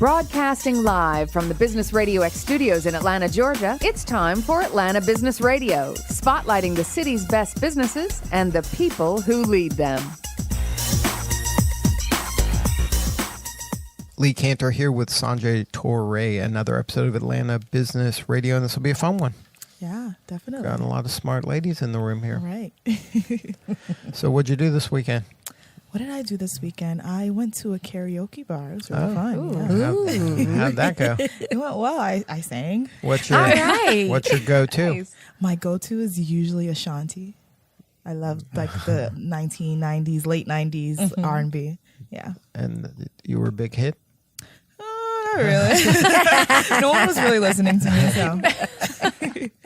Broadcasting live from the Business Radio X studios in Atlanta, Georgia, it's time for Atlanta Business Radio, spotlighting the city's best businesses and the people who lead them. Lee Cantor here with Sanjay Torre, another episode of Atlanta Business Radio, and this will be a fun one. Yeah, definitely. Got a lot of smart ladies in the room here. All right. So what'd you do this weekend? What did I do this weekend? I went to a karaoke bar. It was really fun. Ooh. Yeah. How'd that go? It went well. I sang. What's your go-to? Nice. My go-to is usually Ashanti. I love like the 1990s, late 90s R&B. Yeah. And you were a big hit? Not really. No one was really listening to me, so.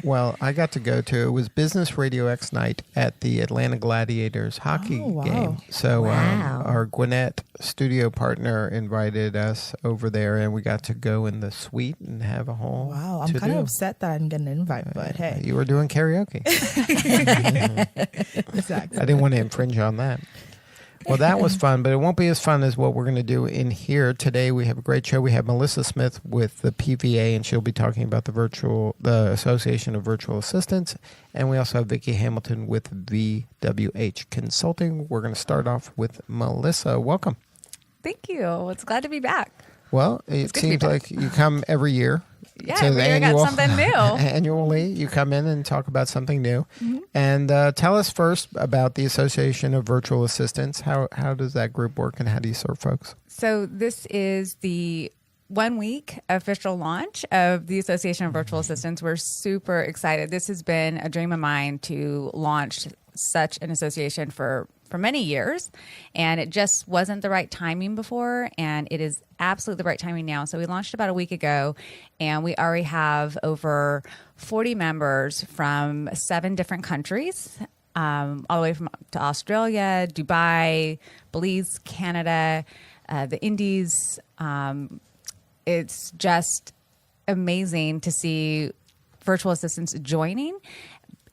Well, I got to go to, it was Business Radio X night at the Atlanta Gladiators hockey game. So our Gwinnett studio partner invited us over there, and we got to go in the suite and have a whole Wow, I'm kind of upset that I didn't get an invite, but hey. You were doing karaoke. Exactly. I didn't want to infringe on that. Well, that was fun, but it won't be as fun as what we're going to do in here. Today, we have a great show. We have Melissa Smith with the PVA, and she'll be talking about the Association of Virtual Assistants. And we also have Vicki Hamilton with VWH Consulting. We're going to start off with Melissa. Welcome. Thank you. It's glad to be back. Well, it seems like you come every year. Yeah, every year I got something new. Annually, you come in and talk about something new. Mm-hmm. And tell us first about the Association of Virtual Assistants. How does that group work, and how do you serve folks? So this is the 1 week official launch of the Association of Virtual Assistants. We're super excited. This has been a dream of mine to launch such an association for many years, and it just wasn't the right timing before, and it is absolutely the right timing now. So we launched about a week ago, and we already have over 40 members from 7 different countries, all the way to Australia, Dubai, Belize, Canada, the Indies. It's just amazing to see virtual assistants joining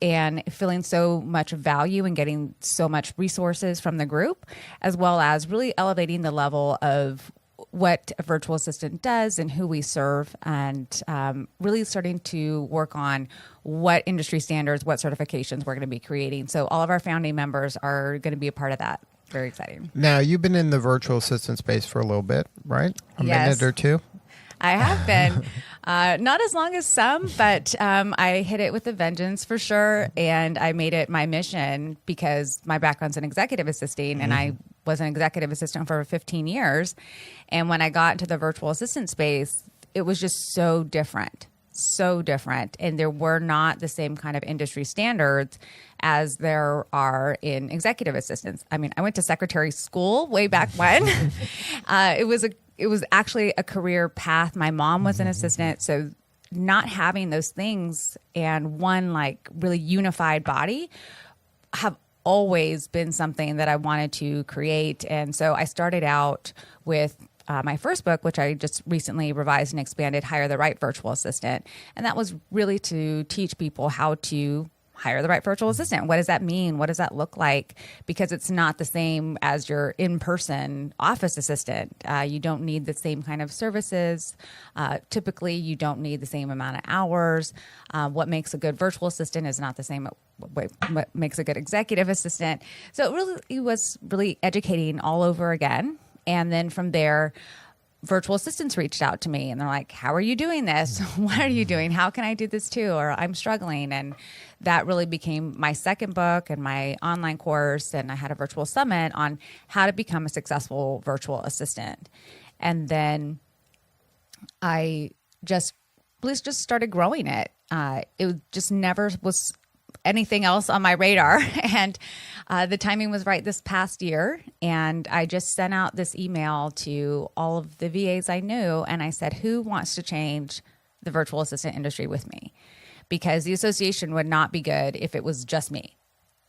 and feeling so much value and getting so much resources from the group, as well as really elevating the level of what a virtual assistant does and who we serve, and really starting to work on what industry standards, what certifications we're going to be creating. So all of our founding members are going to be a part of that. Very exciting. Now, you've been in the virtual assistant space for a little bit, right? A minute or two? I have been. Not as long as some, but I hit it with a vengeance for sure. And I made it my mission because my background's in executive assisting, and I was an executive assistant for 15 years. And when I got into the virtual assistant space, it was just so different. So different. And there were not the same kind of industry standards as there are in executive assistants. I mean, I went to secretary school way back when. It was actually a career path. My mom was an assistant, so not having those things and one like really unified body have always been something that I wanted to create. And so I started out with my first book, which I just recently revised and expanded, Hire the Right Virtual Assistant. And that was really to teach people how to hire the right virtual assistant. What does that mean? What does that look like? Because it's not the same as your in-person office assistant. You don't need the same kind of services. Typically, you don't need the same amount of hours. What makes a good virtual assistant is not the same what makes a good executive assistant. So it was really educating all over again. And then from there, virtual assistants reached out to me and they're like, how are you doing this? What are you doing? How can I do this too? Or I'm struggling. And that really became my second book and my online course. And I had a virtual summit on how to become a successful virtual assistant. And then I just started growing it. It just never was anything else on my radar. And the timing was right this past year. And I just sent out this email to all of the VAs I knew. And I said, who wants to change the virtual assistant industry with me? Because the association would not be good if it was just me.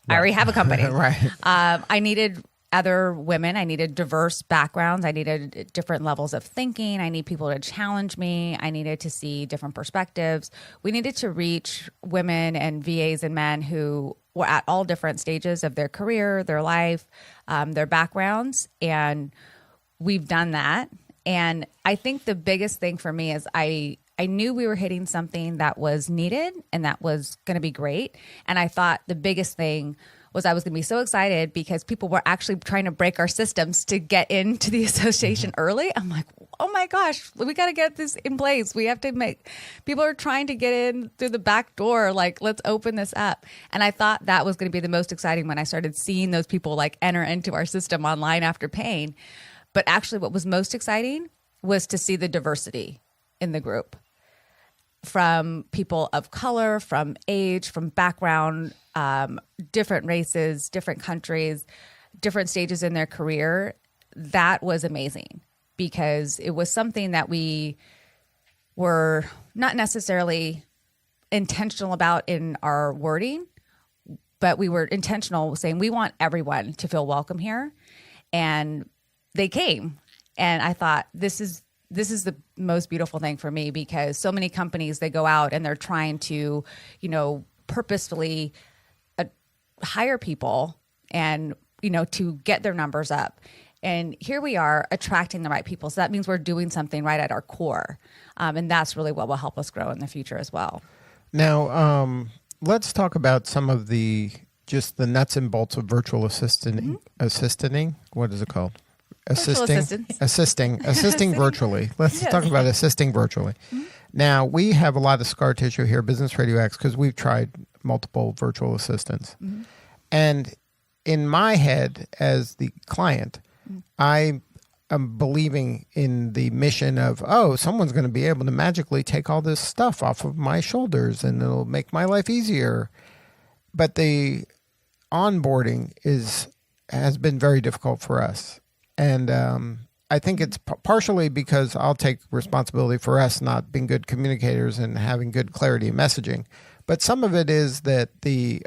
Right. I already have a company. Right. I needed other women. I needed diverse backgrounds. I needed different levels of thinking. I need people to challenge me. I needed to see different perspectives. We needed to reach women and VAs and men who were at all different stages of their career, their life, their backgrounds. And we've done that. And I think the biggest thing for me is I knew we were hitting something that was needed and that was going to be great. And I thought the biggest thing was I was going to be so excited because people were actually trying to break our systems to get into the association early. I'm like, oh my gosh, we got to get this in place. We have to make, people are trying to get in through the back door. Like, let's open this up. And I thought that was going to be the most exciting when I started seeing those people like enter into our system online after paying. But actually what was most exciting was to see the diversity in the group, from people of color, from age, from background, different races, different countries, different stages in their career. That was amazing because it was something that we were not necessarily intentional about in our wording, but we were intentional saying we want everyone to feel welcome here. And they came. And I thought, this is the most beautiful thing for me, because so many companies, they go out and they're trying to, purposefully hire people and, to get their numbers up. And here we are attracting the right people. So that means we're doing something right at our core. And that's really what will help us grow in the future as well. Now, let's talk about some of the nuts and bolts of virtual assisting. What is it called? Assisting virtually. Let's talk about assisting virtually. Mm-hmm. Now, we have a lot of scar tissue here, Business Radio X, because we've tried multiple virtual assistants. Mm-hmm. And in my head, as the client, I am believing in the mission of, someone's going to be able to magically take all this stuff off of my shoulders and it'll make my life easier. But the onboarding has been very difficult for us. And I think it's partially because I'll take responsibility for us not being good communicators and having good clarity in messaging. But some of it is that the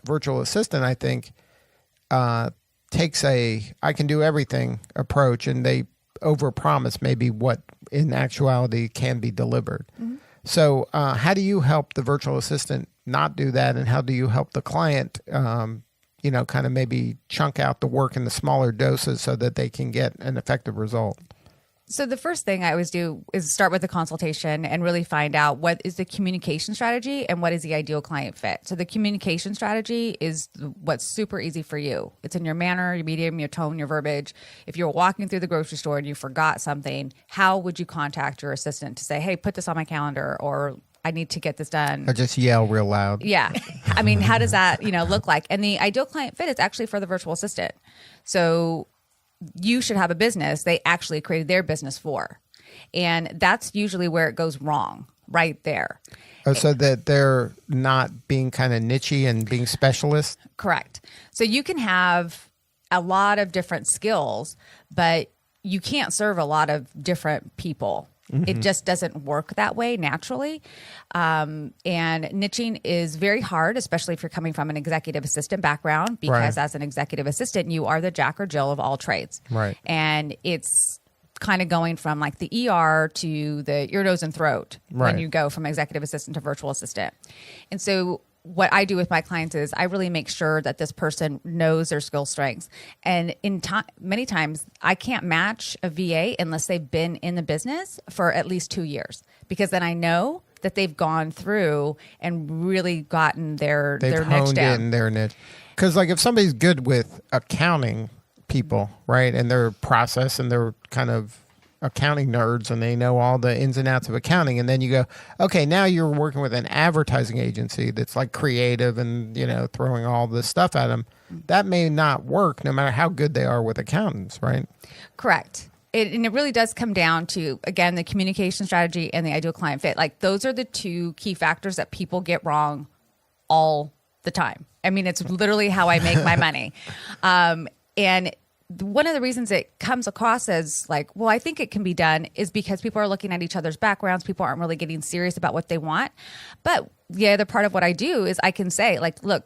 virtual assistant, I think, takes I can do everything approach, and they overpromise maybe what in actuality can be delivered. Mm-hmm. So how do you help the virtual assistant not do that? And how do you help the client kind of maybe chunk out the work in the smaller doses so that they can get an effective result? So the first thing I always do is start with a consultation and really find out what is the communication strategy and what is the ideal client fit. So the communication strategy is what's super easy for you. It's in your manner, your medium, your tone, your verbiage. If you're walking through the grocery store and you forgot something, how would you contact your assistant to say, hey, put this on my calendar, or I need to get this done? Or just yell real loud. Yeah. I mean, how does that, look like? And the ideal client fit is actually for the virtual assistant. So you should have a business they actually created their business for. And that's usually where it goes wrong, right there. Oh, so that they're not being kind of niche-y and being specialists? Correct. So you can have a lot of different skills, but you can't serve a lot of different people. Mm-hmm. It just doesn't work that way naturally. And niching is very hard, especially if you're coming from an executive assistant background, because as an executive assistant, you are the Jack or Jill of all trades. Right. And it's kind of going from like the ER to the ear, nose, and throat when you go from executive assistant to virtual assistant. And so what I do with my clients is I really make sure that this person knows their skill strengths. And many times I can't match a VA unless they've been in the business for at least 2 years, because then I know that they've gone through and really gotten their niche down. They've honed in their niche. Because like if somebody's good with accounting people, right, and their process and they're kind of accounting nerds and they know all the ins and outs of accounting, and then you go, okay, now you're working with an advertising agency that's like creative and throwing all this stuff at them, that may not work no matter how good they are with accountants, right? Correct. And it really does come down to, again, the communication strategy and the ideal client fit. Like those are the two key factors that people get wrong all the time. I mean, it's literally how I make my money. And one of the reasons it comes across as like, well, I think it can be done, is because people are looking at each other's backgrounds. People aren't really getting serious about what they want. But the other part of what I do is I can say, like, look,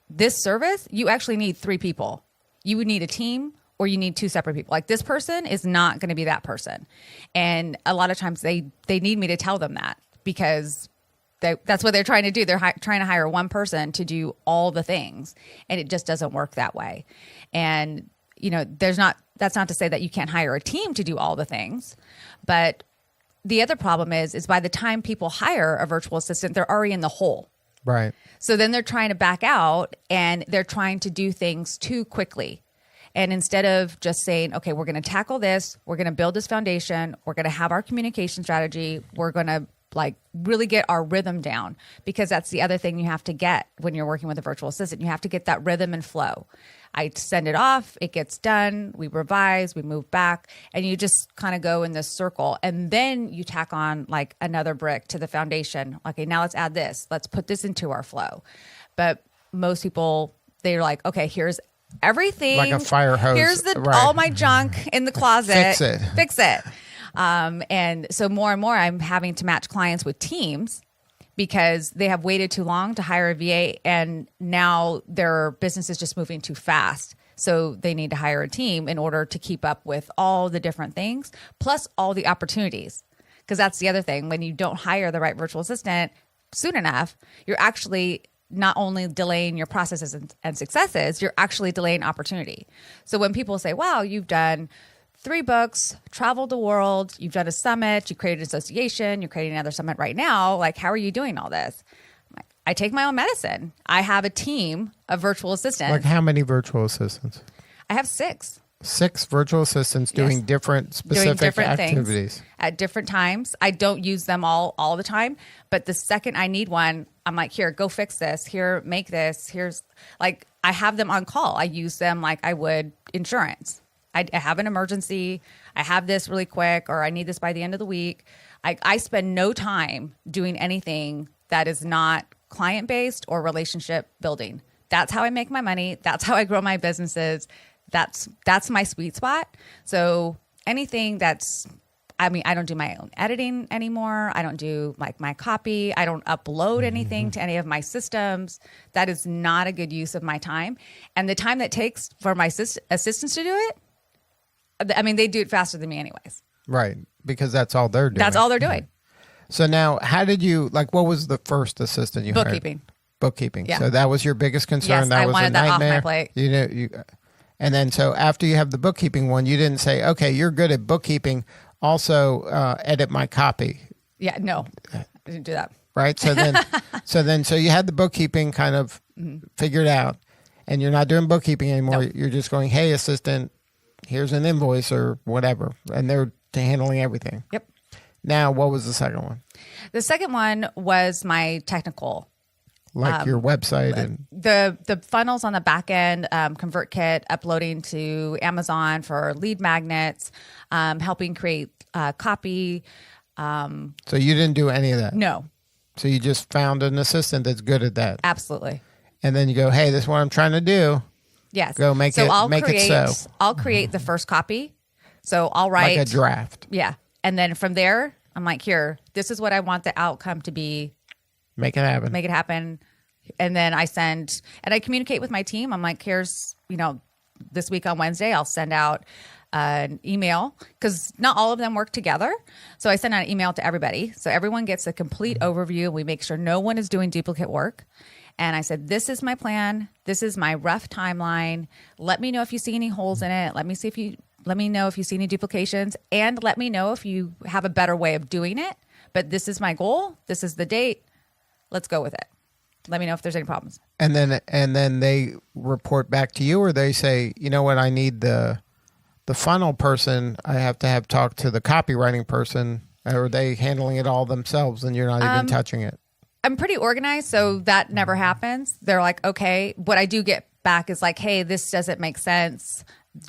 this service, you actually need 3 people. You would need a team, or you need 2 separate people. Like this person is not going to be that person. And a lot of times they need me to tell them that, because that's what they're trying to do. They're trying to hire one person to do all the things, and it just doesn't work that way. And that's not to say that you can't hire a team to do all the things, but the other problem is by the time people hire a virtual assistant, they're already in the hole. Right. So then they're trying to back out and they're trying to do things too quickly. And instead of just saying, okay, we're going to tackle this, we're going to build this foundation, we're going to have our communication strategy, we're going to really get our rhythm down, because that's the other thing you have to get when you're working with a virtual assistant. You have to get that rhythm and flow. I send it off, it gets done, we revise, we move back, and you just kind of go in this circle. And then you tack on another brick to the foundation. Okay, now let's add this. Let's put this into our flow. But most people, they're like, okay, here's everything. Like a fire hose. Here's right. all my junk in the closet. Fix it. And so more and more I'm having to match clients with teams because they have waited too long to hire a VA, and now their business is just moving too fast. So they need to hire a team in order to keep up with all the different things, plus all the opportunities. Because that's the other thing. When you don't hire the right virtual assistant soon enough, you're actually not only delaying your processes and successes, you're actually delaying opportunity. So when people say, wow, you've done 3 books, traveled the world, you've done a summit, you created an association, you're creating another summit right now, how are you doing all this? I take my own medicine. I have a team of virtual assistants. How many virtual assistants? I have 6. 6 virtual assistants doing different specific activities. Things at different times. I don't use them all the time, but the second I need one, I'm like, here, go fix this. Here, make this. Here's I have them on call. I use them like I would insurance. I have an emergency. I have this really quick, or I need this by the end of the week. I spend no time doing anything that is not client-based or relationship building. That's how I make my money. That's how I grow my businesses. That's my sweet spot. So anything I don't do my own editing anymore. I don't do my copy. I don't upload anything to any of my systems. That is not a good use of my time. And the time that takes for my assistants to do it, they do it faster than me anyways. Right. Because that's all they're doing. That's all they're doing. So now, how did you, what was the first assistant you Bookkeeping. hired? Bookkeeping. Yeah. So that was your biggest concern? Yes, that I was wanted a that off nightmare? my plate. And then, so after you have the bookkeeping one, you didn't say, okay, you're good at bookkeeping, also edit my copy. Yeah, no, I didn't do that. Right? So then, so you had the bookkeeping kind of figured out, and you're not doing bookkeeping anymore. Nope. You're just going, hey, assistant, here's an invoice or whatever. And they're handling everything. Yep. Now, what was the second one? The second one was my technical. Your website and The funnels on the back end, ConvertKit, uploading to Amazon for lead magnets, helping create copy. So you didn't do any of that? No. So you just found an assistant that's good at that? Absolutely. And then you go, hey, this is what I'm trying to do. Yes. Go make it so. I'll create the first copy. So I'll write. Like a draft. Yeah. And then from there, I'm like, here, this is what I want the outcome to be. Make it happen. And then I communicate with my team. I'm like, here's, this week on Wednesday, I'll send out an email, because not all of them work together. So I send out an email to everybody. So everyone gets a complete overview. We make sure no one is doing duplicate work. And I said, this is my plan. This is my rough timeline. Let me know if you see any holes in it. Let me know if you see any duplications, and let me know if you have a better way of doing it. But this is my goal. This is the date. Let's go with it. Let me know if there's any problems. And then they report back to you, or they say, you know what, I need the funnel person. I have to have talked to the copywriting person. Or are they handling it all themselves and you're not even touching it? I'm pretty organized, so that never happens. They're like, okay. What I do get back is like, hey, this doesn't make sense.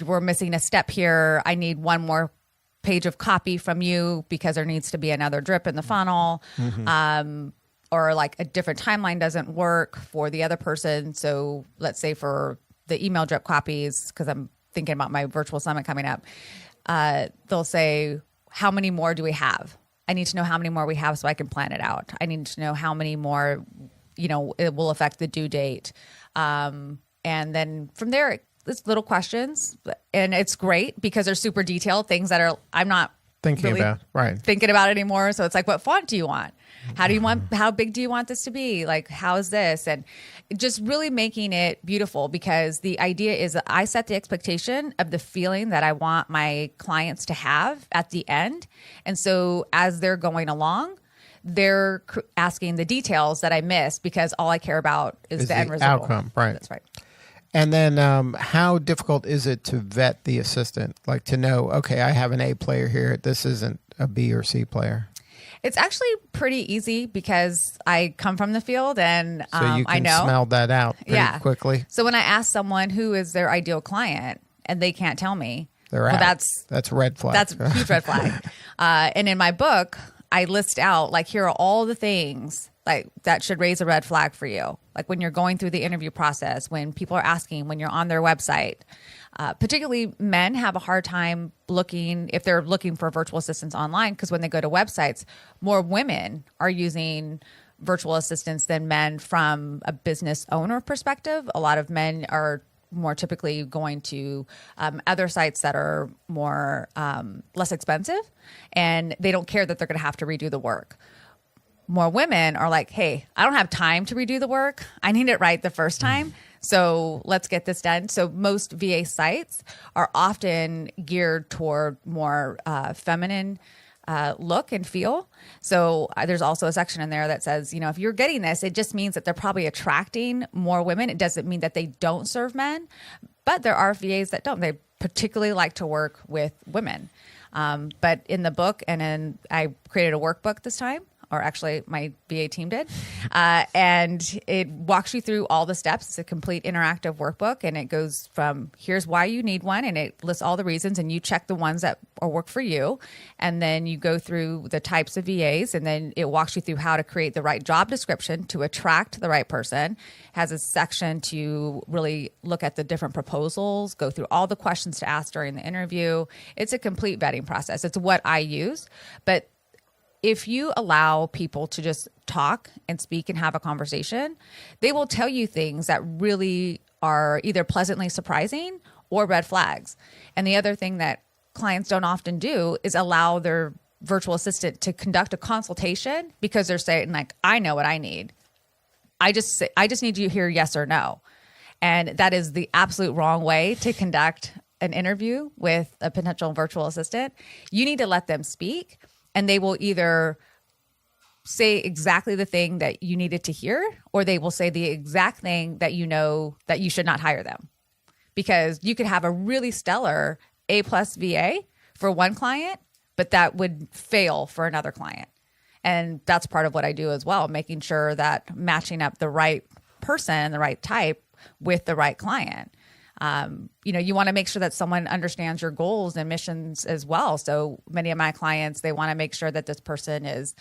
We're missing a step here. I need one more page of copy from you because there needs to be another drip in the funnel. Or like a different timeline doesn't work for the other person. So let's say for the email drip copies, because I'm thinking about my virtual summit coming up, they'll say, how many more do we have? I need to know how many more we have so I can plan it out. I need to know how many more, it will affect the due date. And then from there, it's little questions, and it's great because they're super detailed, things that I'm not thinking about it anymore. So it's like, what font do you want? How big do you want this to be? Like, how is this? And just really making it beautiful, because the idea is that I set the expectation of the feeling that I want my clients to have at the end. And so as they're going along, they're asking the details that I missed, because all I care about is the end result. Outcome, right? That's right. And then how difficult is it to vet the assistant? Like to know, okay, I have an A player here. This isn't a B or C player. It's actually pretty easy because I come from the field, and so you can I know. Smell that out pretty quickly. So when I ask someone who is their ideal client and they can't tell me, that's a red flag. That's a huge red flag. And in my book, I list out, like, here are all the things like that should raise a red flag for you. Like when you're going through the interview process, when people are asking, when you're on their website. Particularly men have a hard time looking, if they're looking for virtual assistants online, because when they go to websites, more women are using virtual assistants than men from a business owner perspective. A lot of men are more typically going to other sites that are more less expensive, and they don't care that they're going to have to redo the work. More women are like, hey, I don't have time to redo the work. I need it right the first time. So let's get this done. So most VA sites are often geared toward more feminine look and feel. So there's also a section in there that says, if you're getting this, it just means that they're probably attracting more women. It doesn't mean that they don't serve men, but there are VAs that don't. They particularly like to work with women. But in the book, I created a workbook this time, or actually my VA team did. And it walks you through all the steps. It's a complete interactive workbook, and it goes from here's why you need one, and it lists all the reasons, and you check the ones that work for you. And then you go through the types of VAs, and then it walks you through how to create the right job description to attract the right person. Has a section to really look at the different proposals, go through all the questions to ask during the interview. It's a complete vetting process. It's what I use. But if you allow people to just talk and speak and have a conversation, they will tell you things that really are either pleasantly surprising or red flags. And the other thing that clients don't often do is allow their virtual assistant to conduct a consultation, because they're saying, like, I know what I need. I just need you to hear yes or no. And that is the absolute wrong way to conduct an interview with a potential virtual assistant. You need to let them speak, and they will either say exactly the thing that you needed to hear, or they will say the exact thing that you know that you should not hire them. Because you could have a really stellar A+ VA for one client, but that would fail for another client. And that's part of what I do as well, making sure that matching up the right person, the right type with the right client. You want to make sure that someone understands your goals and missions as well. So many of my clients, they want to make sure that this person is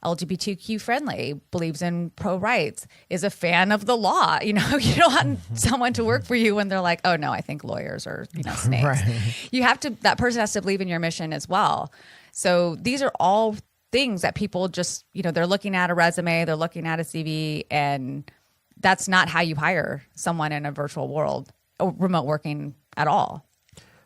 LGBTQ friendly, believes in pro rights, is a fan of the law. You don't want someone to work for you when they're like, oh no, I think lawyers are, snakes. Right. That person has to believe in your mission as well. So these are all things that people just, they're looking at a resume, they're looking at a CV, and that's not how you hire someone in a virtual world. Remote working at all.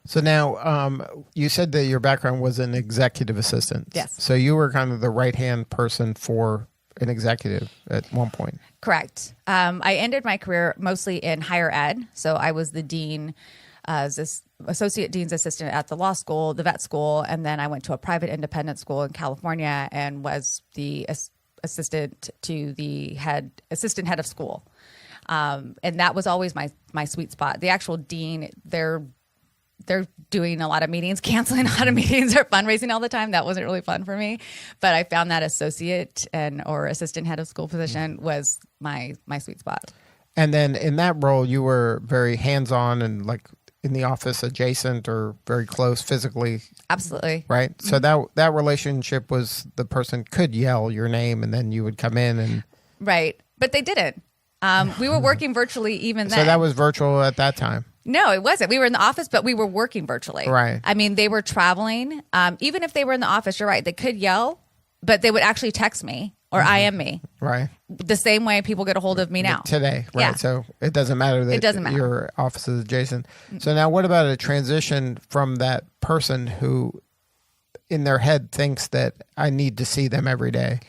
So now you said that your background was an executive assistant. Yes. So you were kind of the right-hand person for an executive at one point. Correct. I ended my career mostly in higher ed. So I was the dean, associate dean's assistant at the law school, the vet school, and then I went to a private independent school in California and was the assistant to the assistant head of school. And that was always my sweet spot. The actual dean, they're doing a lot of meetings, canceling a lot of meetings, or fundraising all the time. That wasn't really fun for me, but I found that associate or assistant head of school position was my sweet spot. And then in that role, you were very hands-on and like in the office adjacent or very close physically. Absolutely. Right. So that relationship was the person could yell your name and then you would come in and. Right. But they didn't. We were working virtually even then. So that was virtual at that time? No, it wasn't. We were in the office, but we were working virtually. Right. I mean, they were traveling. Even if they were in the office, you're right, they could yell, but they would actually text me or IM me. Right. The same way people get a hold of me now. Today, right. Yeah. So it doesn't matter that your office is adjacent. So now what about a transition from that person who in their head thinks that I need to see them every day?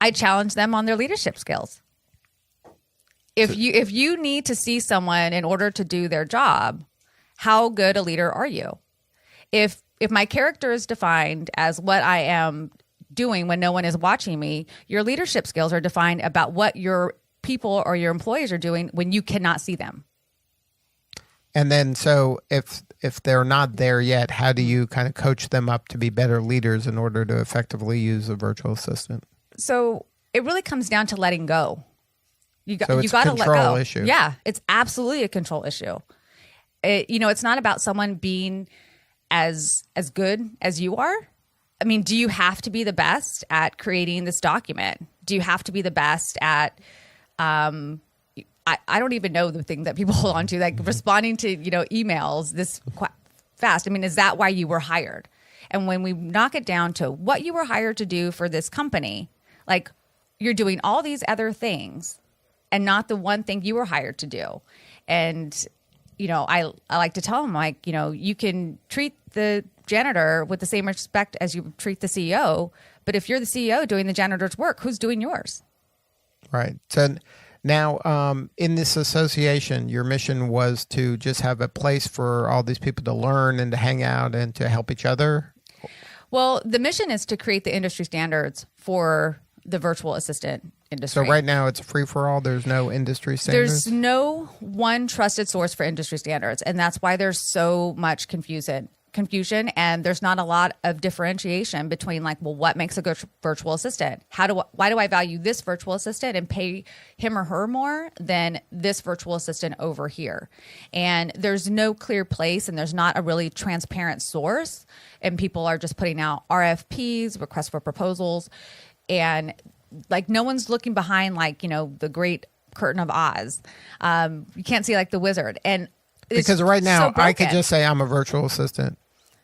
I challenge them on their leadership skills. If you need to see someone in order to do their job, how good a leader are you? If my character is defined as what I am doing when no one is watching me, your leadership skills are defined about what your people or your employees are doing when you cannot see them. And then, so if they're not there yet, how do you kind of coach them up to be better leaders in order to effectively use a virtual assistant? So it really comes down to letting go. You got to let go. Control issue. Yeah, it's absolutely a control issue. It's not about someone being as good as you are. I mean, do you have to be the best at creating this document? Do you have to be the best at I don't even know the thing that people hold on to, like responding to, emails this fast. I mean, is that why you were hired? And when we knock it down to what you were hired to do for this company, like you're doing all these other things and not the one thing you were hired to do. And, I like to tell them, like, you can treat the janitor with the same respect as you treat the CEO. But if you're the CEO doing the janitor's work, who's doing yours? Right. So now, in this association, your mission was to just have a place for all these people to learn and to hang out and to help each other? Well, the mission is to create the industry standards for the virtual assistant industry. So right now it's a free-for-all? There's no industry standards? There's no one trusted source for industry standards, and that's why there's so much confusion, and there's not a lot of differentiation between like, well, what makes a good virtual assistant? Why do I value this virtual assistant and pay him or her more than this virtual assistant over here? And there's no clear place, and there's not a really transparent source, and people are just putting out RFPs, requests for proposals, and like no one's looking behind like, the great curtain of Oz. You can't see like the wizard. And because right now so I could just say I'm a virtual assistant.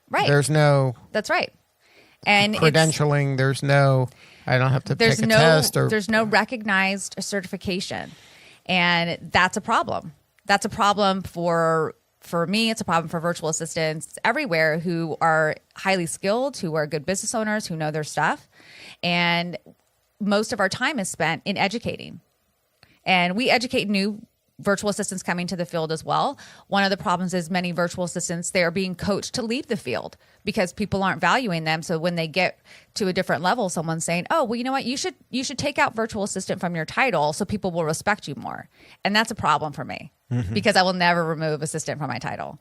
Right. There's no That's right. And credentialing. I don't have to take a test. There's no recognized certification. And that's a problem. That's a problem for me. It's a problem for virtual assistants everywhere who are highly skilled, who are good business owners, who know their stuff. And most of our time is spent in educating. And we educate new virtual assistants coming to the field as well. One of the problems is many virtual assistants, they are being coached to leave the field because people aren't valuing them. So when they get to a different level, someone's saying, oh, well, you know what? You should take out virtual assistant from your title so people will respect you more. And that's a problem for me because I will never remove assistant from my title.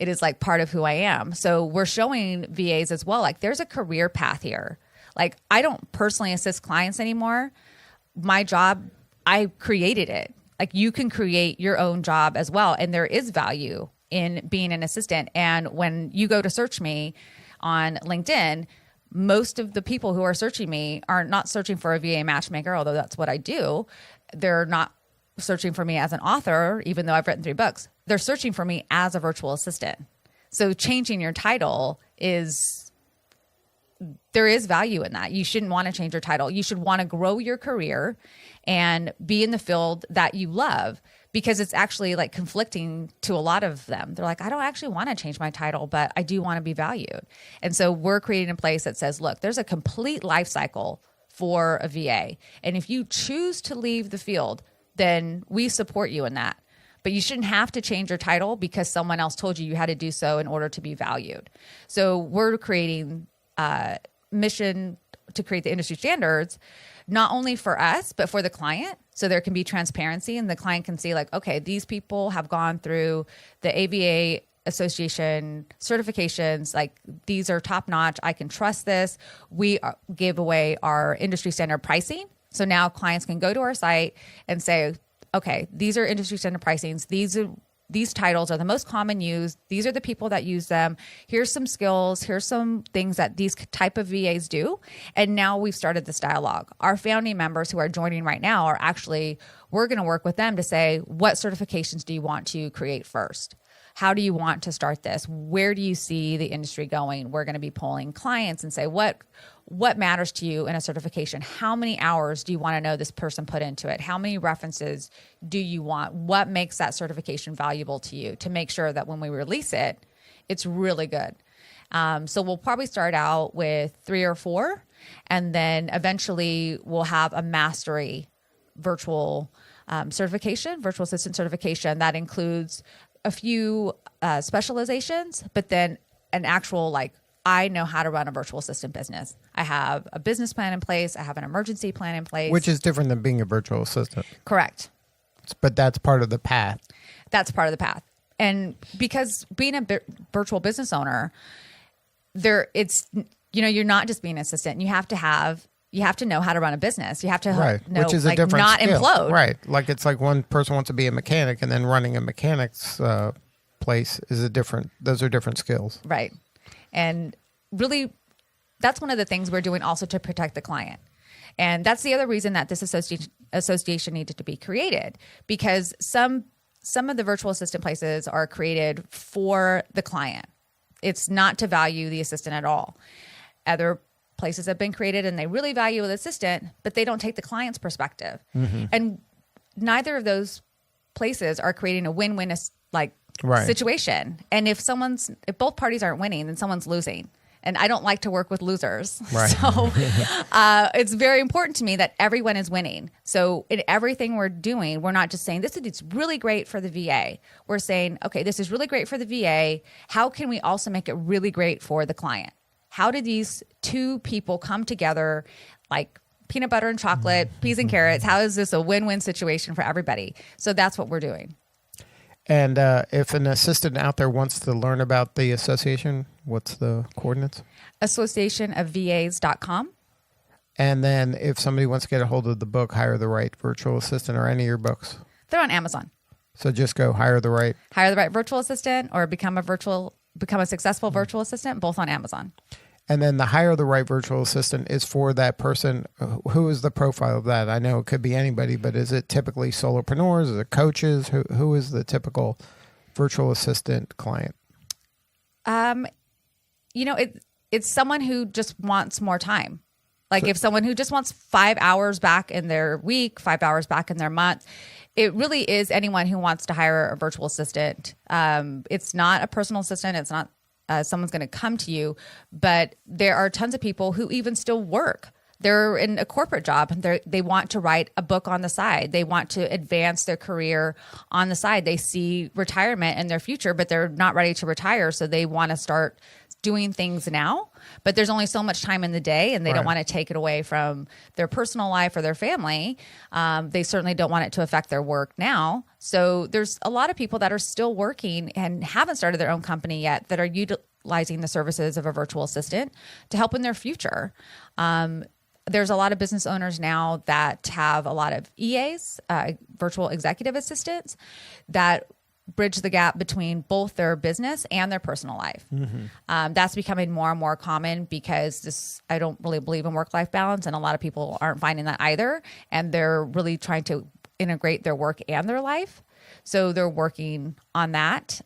It is like part of who I am. So we're showing VAs as well, like there's a career path here. Like I don't personally assist clients anymore. My job, I created it. Like you can create your own job as well. And there is value in being an assistant. And when you go to search me on LinkedIn, most of the people who are searching me are not searching for a VA matchmaker, although that's what I do. They're not searching for me as an author, even though I've written 3 books. They're searching for me as a virtual assistant. So changing your title there is value in that. You shouldn't want to change your title. You should want to grow your career and be in the field that you love, because it's actually like conflicting to a lot of them. They're like, I don't actually want to change my title, but I do want to be valued. And so we're creating a place that says, look, there's a complete life cycle for a VA. And if you choose to leave the field, then we support you in that. But you shouldn't have to change your title because someone else told you had to do so in order to be valued. So we're creating mission to create the industry standards, not only for us, but for the client. So there can be transparency and the client can see like, okay, these people have gone through the AVA Association certifications. Like these are top notch. I can trust this. We give away our industry standard pricing. So now clients can go to our site and say, okay, these are industry standard pricings. These titles are the most common used. These are the people that use them. Here's some skills. Here's some things that these type of VAs do. And now we've started this dialogue. Our founding members who are joining right now are actually, we're going to work with them to say, what certifications do you want to create first? How do you want to start this? Where do you see the industry going? We're going to be polling clients and say, what matters to you in a certification? How many hours do you want to know this person put into it? How many references do you want? What makes that certification valuable to you to make sure that when we release it, it's really good? So we'll probably start out with 3 or 4, and then eventually we'll have a mastery virtual certification, virtual assistant certification that includes a few specializations, but then an actual, like, I know how to run a virtual assistant business. I have a business plan in place. I have an emergency plan in place. Which is different than being a virtual assistant. Correct. But that's part of the path. That's part of the path. And because being a virtual business owner, you're not just being an assistant. You have to know how to run a business. You have to know, which is a like, different not skill. implode. Right. Like, it's like one person wants to be a mechanic, and then running a mechanic's place is those are different skills. Right. And really, that's one of the things we're doing also to protect the client. And that's the other reason that this association needed to be created, because some of the virtual assistant places are created for the client. It's not to value the assistant at all. Other places have been created and they really value the assistant, but they don't take the client's perspective. And neither of those places are creating a win-win situation. And if both parties aren't winning, then someone's losing. And I don't like to work with losers. Right. So it's very important to me that everyone is winning. So in everything we're doing, we're not just saying this is really great for the VA. We're saying, okay, this is really great for the VA. How can we also make it really great for the client? How do these two people come together like peanut butter and chocolate, peas and carrots? How is this a win-win situation for everybody? So that's what we're doing. And if an assistant out there wants to learn about the association, what's the coordinates? Associationofvas.com. And then if somebody wants to get a hold of the book, Hire the Right Virtual Assistant, or any of your books? They're on Amazon. So just go Hire the Right Virtual Assistant, or become a successful virtual assistant, both on Amazon. And then the Hire the Right Virtual Assistant is for that person. Who is the profile of that? I know it could be anybody, but is it typically solopreneurs? Is it coaches? Who is the typical virtual assistant client? It's someone who just wants more time. Like if someone who just wants 5 hours back in their week, 5 hours back in their month, it really is anyone who wants to hire a virtual assistant. It's not a personal assistant. It's not someone's going to come to you, but there are tons of people who even still work. They're in a corporate job and they want to write a book on the side. They want to advance their career on the side. They see retirement in their future, but they're not ready to retire. So they want to start doing things now, but there's only so much time in the day and they don't want to take it away from their personal life or their family. They certainly don't want it to affect their work now. So there's a lot of people that are still working and haven't started their own company yet that are utilizing the services of a virtual assistant to help in their future. There's a lot of business owners now that have a lot of EAs, virtual executive assistants, that bridge the gap between both their business and their personal life. That's becoming more and more common because I don't really believe in work-life balance, and a lot of people aren't finding that either. And they're really trying to integrate their work and their life. So they're working on that.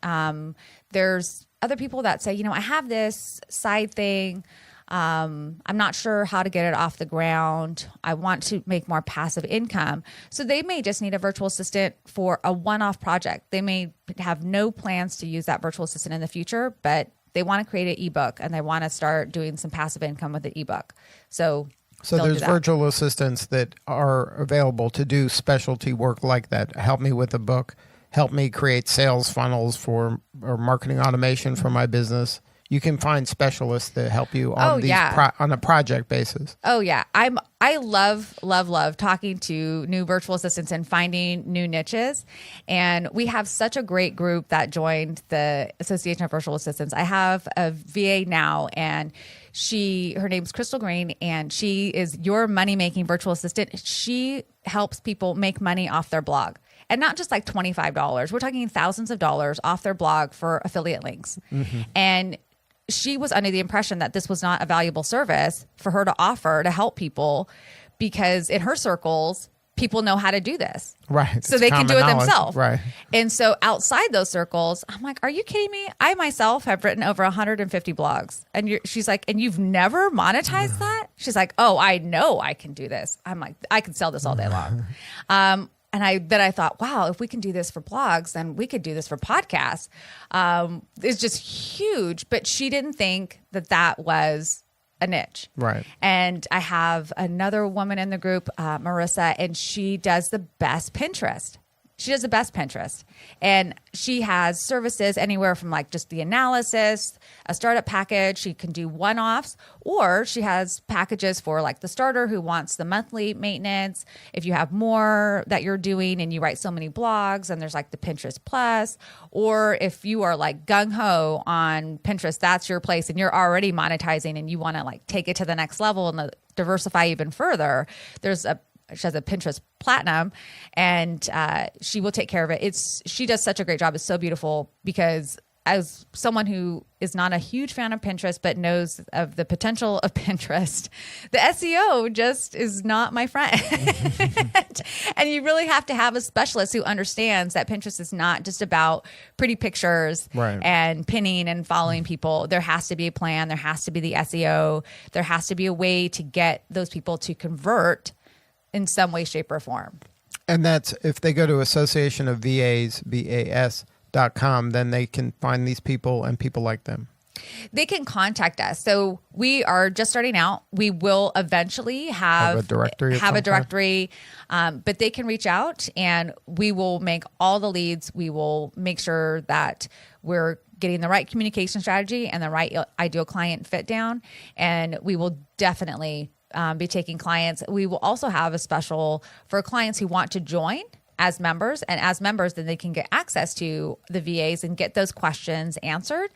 There's other people that say, I have this side thing. I'm not sure how to get it off the ground. I want to make more passive income. So they may just need a virtual assistant for a one-off project. They may have no plans to use that virtual assistant in the future, but they want to create an ebook and they want to start doing some passive income with the ebook. So there's virtual assistants that are available to do specialty work like that. Help me with a book. Help me create sales funnels or marketing automation for my business. You can find specialists that help you on on a project basis. Oh yeah, I love talking to new virtual assistants and finding new niches. And we have such a great group that joined the Association of Virtual Assistants. I have a VA now, and her name's Crystal Green, and she is your money-making virtual assistant. She helps people make money off their blog. And not just like $25. We're talking thousands of dollars off their blog for affiliate links. And she was under the impression that this was not a valuable service for her to offer to help people, because in her circles, people know how to do this. Right. So they can do it themselves. Right. And so outside those circles, I'm like, are you kidding me? I myself have written over 150 blogs. And she's like, and you've never monetized that? She's like, oh, I know I can do this. I'm like, I can sell this all day long. then I thought, wow, if we can do this for blogs, then we could do this for podcasts. It's just huge. But she didn't think that was a niche. Right. And I have another woman in the group, Marissa, and she does the best Pinterest. And she has services anywhere from like just the analysis, a startup package. She can do one-offs, or she has packages for like the starter who wants the monthly maintenance. If you have more that you're doing and you write so many blogs, and there's like the Pinterest Plus, or if you are like gung-ho on Pinterest, that's your place and you're already monetizing and you want to like take it to the next level and diversify even further. She has a Pinterest Platinum, and she will take care of it. She does such a great job. It's so beautiful, because as someone who is not a huge fan of Pinterest but knows of the potential of Pinterest, the SEO just is not my friend. And you really have to have a specialist who understands that Pinterest is not just about pretty pictures and pinning and following people. There has to be a plan. There has to be the SEO. There has to be a way to get those people to convert in some way, shape, or form. And that's if they go to Association of VAs, VAS.com, then they can find these people and people like them. They can contact us. So we are just starting out. We will eventually have a directory. But they can reach out, and we will make all the leads. We will make sure that we're getting the right communication strategy and the right ideal client fit down. And we will definitely be taking clients. We will also have a special for clients who want to join as members, and as members, then they can get access to the VAs and get those questions answered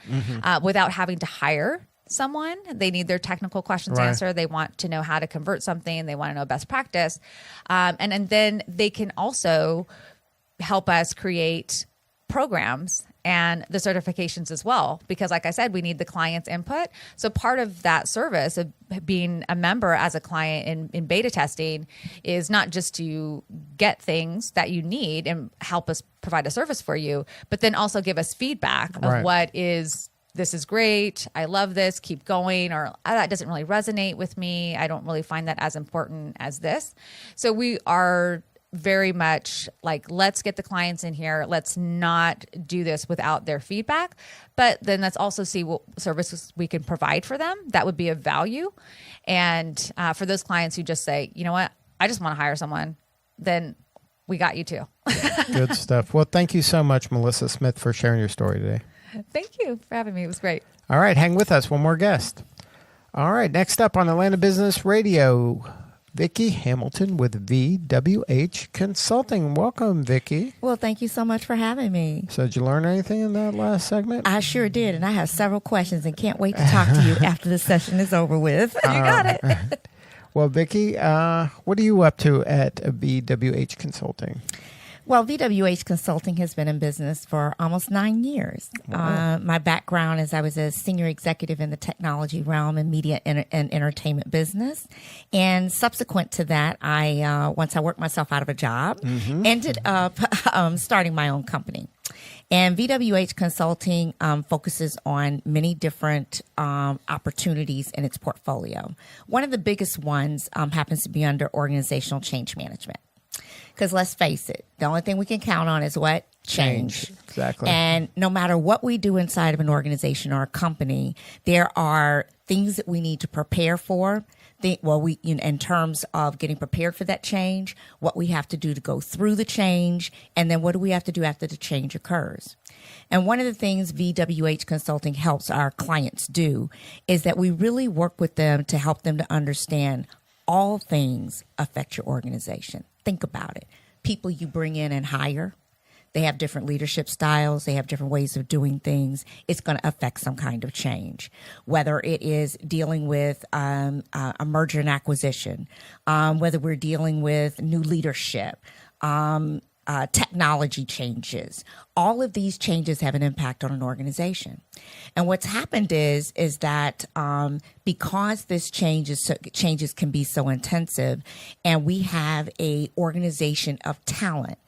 without having to hire someone. They need their technical questions answered. They want to know how to convert something. They want to know best practice. And then they can also help us create programs and the certifications as well, because like I said, we need the client's input. So part of that service of being a member as a client in beta testing is not just to get things that you need and help us provide a service for you, but then also give us feedback of this is great, I love this, keep going, or that doesn't really resonate with me, I don't really find that as important as this. So we are very much like, let's get the clients in here. Let's not do this without their feedback. But then let's also see what services we can provide for them that would be of value. And for those clients who just say, you know what, I just want to hire someone, then we got you too. Good stuff. Well, thank you so much, Melissa Smith, for sharing your story today. Thank you for having me. It was great. All right. Hang with us. One more guest. All right. Next up on Atlanta Business Radio, Vicki Hamilton with VWH Consulting. Welcome, Vicki. Well, thank you so much for having me. So did you learn anything in that last segment? I sure did, and I have several questions and can't wait to talk to you after the session is over with. You got it. Well, Vicki, what are you up to at VWH Consulting? Well, VWH Consulting has been in business for almost 9 years. Wow. My background is I was a senior executive in the technology realm and media and entertainment business. And subsequent to that, once I worked myself out of a job, ended up starting my own company. And VWH Consulting focuses on many different opportunities in its portfolio. One of the biggest ones happens to be under organizational change management. Because let's face it, the only thing we can count on is what? Change. Exactly. And no matter what we do inside of an organization or a company, there are things that we need to prepare for. In terms of getting prepared for that change, what we have to do to go through the change, and then what do we have to do after the change occurs. And one of the things VWH Consulting helps our clients do is that we really work with them to help them to understand all things affect your organization. Think about it. People you bring in and hire, they have different leadership styles. They have different ways of doing things. It's going to affect some kind of change, whether it is dealing with a merger and acquisition, whether we're dealing with new leadership, technology changes. All of these changes have an impact on an organization. And what's happened is that because this changes can be so intensive, and we have a organization of talent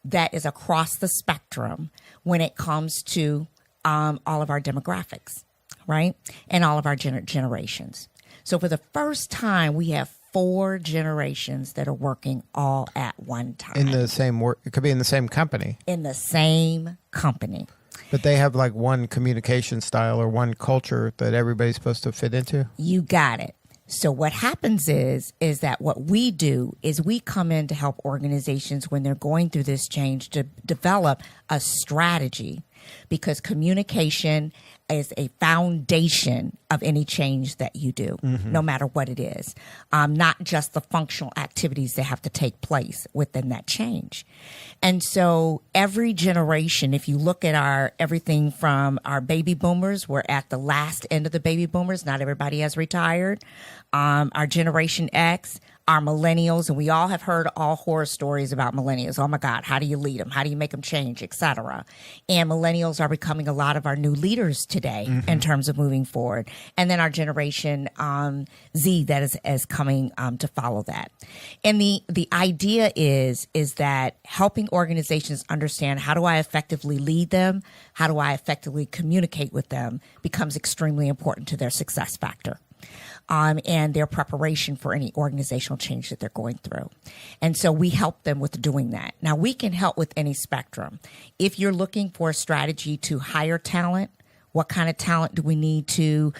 that is across the spectrum when it comes to all of our demographics, right? And all of our generations. So for the first time, we have 4 generations that are working all at one time. In the same work, it could be in the same company. In the same company. But they have like one communication style or one culture that everybody's supposed to fit into? You got it. So what happens is that what we do is we come in to help organizations when they're going through this change to develop a strategy, because communication is a foundation of any change that you do, no matter what it is, not just the functional activities that have to take place within that change. And so every generation, if you look at everything from our baby boomers, we're at the last end of the baby boomers. Not everybody has retired. Our Generation X, our millennials, and we all have heard all horror stories about millennials. Oh my God, how do you lead them? How do you make them change, et cetera? And millennials are becoming a lot of our new leaders today in terms of moving forward. And then our Generation Z that is coming to follow that. And the idea is that helping organizations understand, how do I effectively lead them? How do I effectively communicate with them becomes extremely important to their success factor. And their preparation for any organizational change that they're going through. And so we help them with doing that. Now, we can help with any spectrum. If you're looking for a strategy to hire talent, what kind of talent do we need to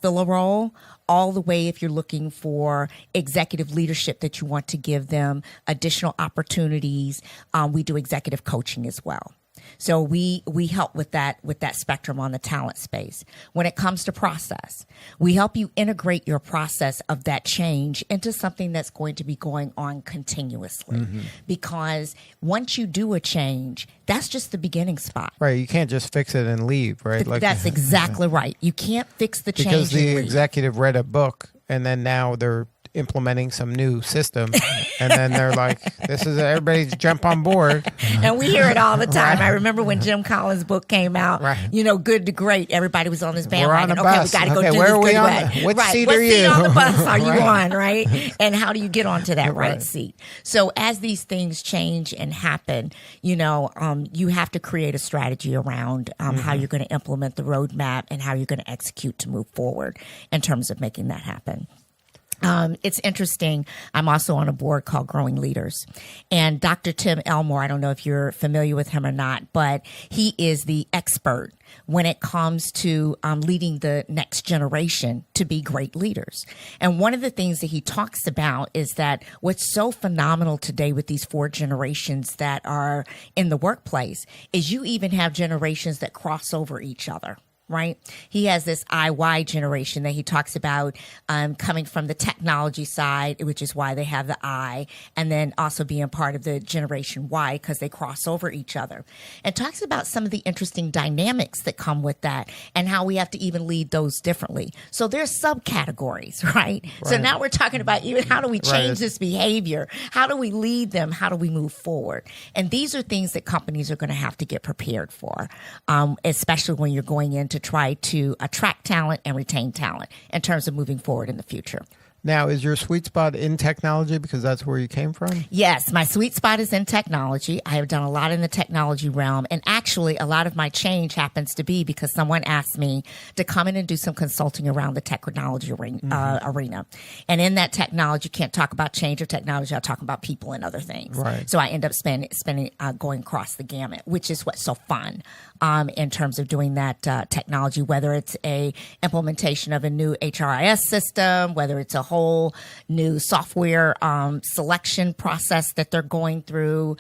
fill a role? All the way if you're looking for executive leadership that you want to give them additional opportunities, we do executive coaching as well. So we help with that spectrum on the talent space. When it comes to process, we help you integrate your process of that change into something that's going to be going on continuously. Because once you do a change, that's just the beginning spot. Right. You can't just fix it and leave, right? That's exactly right. You can't fix the change because the and leave. executive read a book and then now they're implementing some new system and then they're like, this is everybody jump on board. And we hear it all the time. I remember when Jim Collins' book came out, Good to Great, everybody was on this bandwagon. We're on a bus. We got to go do where this are we good on way. What seat what are seat you? on the bus are you on, right? And how do you get onto that right seat? So as these things change and happen, you have to create a strategy around how you're going to implement the roadmap and how you're going to execute to move forward in terms of making that happen. It's interesting. I'm also on a board called Growing Leaders. And Dr. Tim Elmore, I don't know if you're familiar with him or not, but he is the expert when it comes to leading the next generation to be great leaders. And one of the things that he talks about is that what's so phenomenal today with these 4 generations that are in the workplace is you even have generations that cross over each other. Right. He has this IY generation that he talks about coming from the technology side, which is why they have the I, and then also being part of the Generation Y because they cross over each other. And talks about some of the interesting dynamics that come with that and how we have to even lead those differently. So there's subcategories, right? So now we're talking about even how do we change this behavior? How do we lead them? How do we move forward? And these are things that companies are going to have to get prepared for, especially when you're going into try to attract talent and retain talent in terms of moving forward in the future. Now, is your sweet spot in technology because that's where you came from? Yes, my sweet spot is in technology. I have done a lot in the technology realm. And actually, a lot of my change happens to be because someone asked me to come in and do some consulting around the technology arena. And in that technology, you can't talk about change or technology. I'll talk about people and other things. Right. So I end up spending going across the gamut, which is what's so fun in terms of doing that technology, whether it's a implementation of a new HRIS system, whether it's a whole new software selection process that they're going through.